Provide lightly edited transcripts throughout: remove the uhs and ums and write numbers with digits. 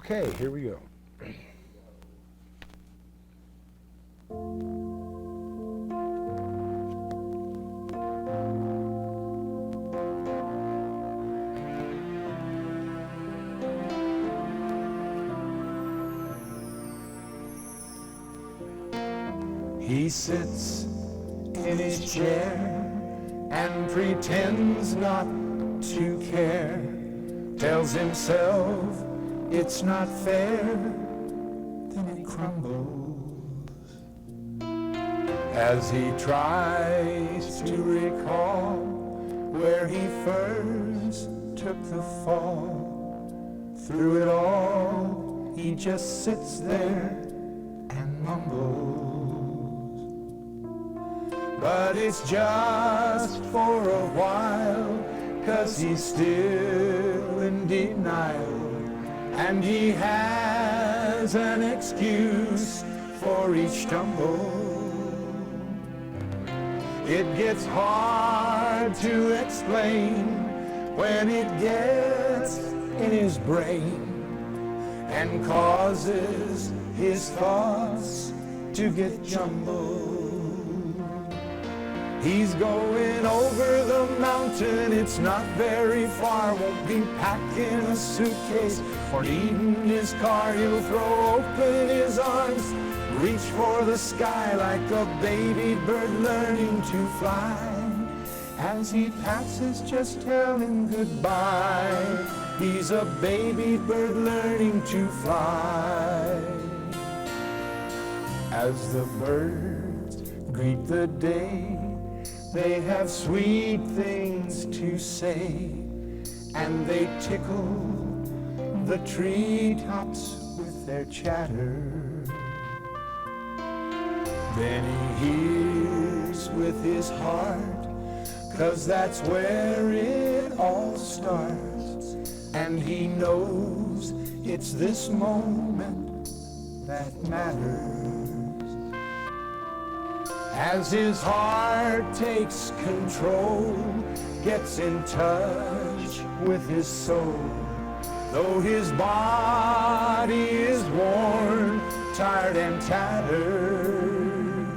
Okay, here we go. He sits in his chair and pretends not to care, tells himself it's not fair, then it crumbles as he tries to recall where he first took the fall. Through it all, he just sits there and mumbles. But it's just for a while, 'cause he's still in denial, and he has an excuse for each stumble. It gets hard to explain when it gets in his brain and causes his thoughts to get jumbled. He's going over the mountain, it's not very far, won't be packing a suitcase or needing his car. He'll throw open his arms, reach for the sky like a baby bird learning to fly. As he passes, just tell him goodbye. He's a baby bird learning to fly. As the birds greet the day, they have sweet things to say, and they tickle the treetops with their chatter. Then he hears with his heart, 'cause that's where it all starts, and he knows it's this moment that matters. As his heart takes control, gets in touch with his soul, though his body is worn, tired and tattered,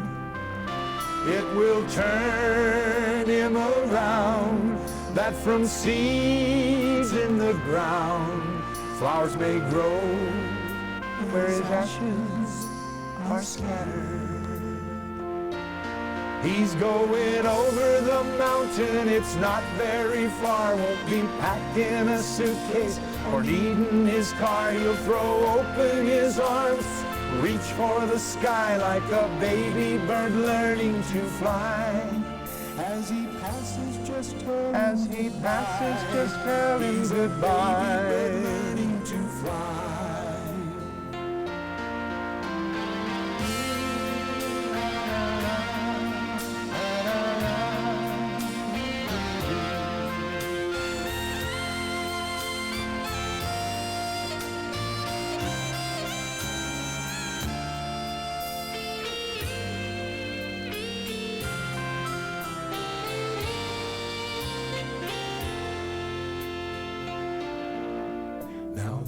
it will turn him around, that from seeds in the ground, flowers may grow where his ashes are scattered. He's going over the mountain, it's not very far, won't be packing a suitcase or needing his car. He'll throw open his arms, reach for the sky like a baby bird learning to fly. As he passes, just tell him goodbye. Learning to fly.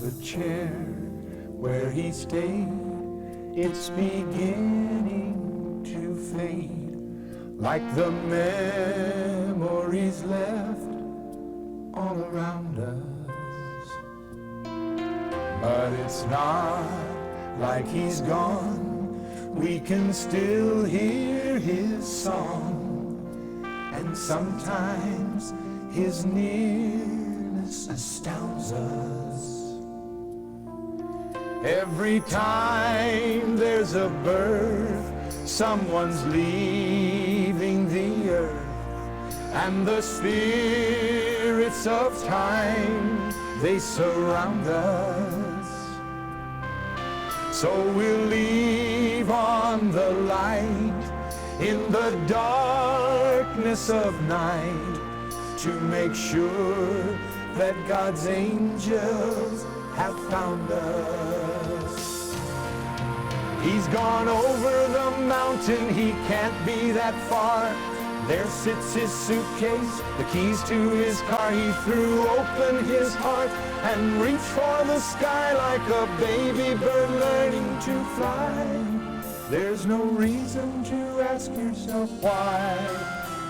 The chair where he stayed, it's beginning to fade, like the memories left all around us. But it's not like he's gone, we can still hear his song, and sometimes his nearness astounds us. Every time there's a birth, someone's leaving the earth, and the spirits of time, they surround us. So we'll leave on the light in the darkness of night to make sure that God's angels have found us. He's gone over the mountain, he can't be that far, There sits his suitcase, the keys to his car. He threw open his heart and reached for the sky like a baby bird learning to fly. There's no reason to ask yourself why.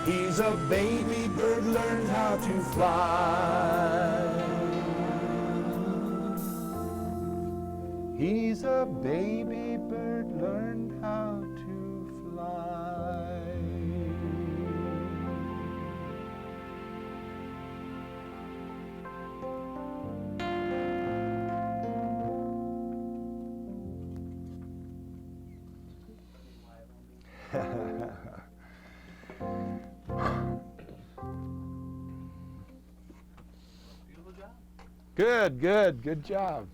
He's a baby bird learned how to fly. He's a baby bird learned how to fly. Good job. Good job.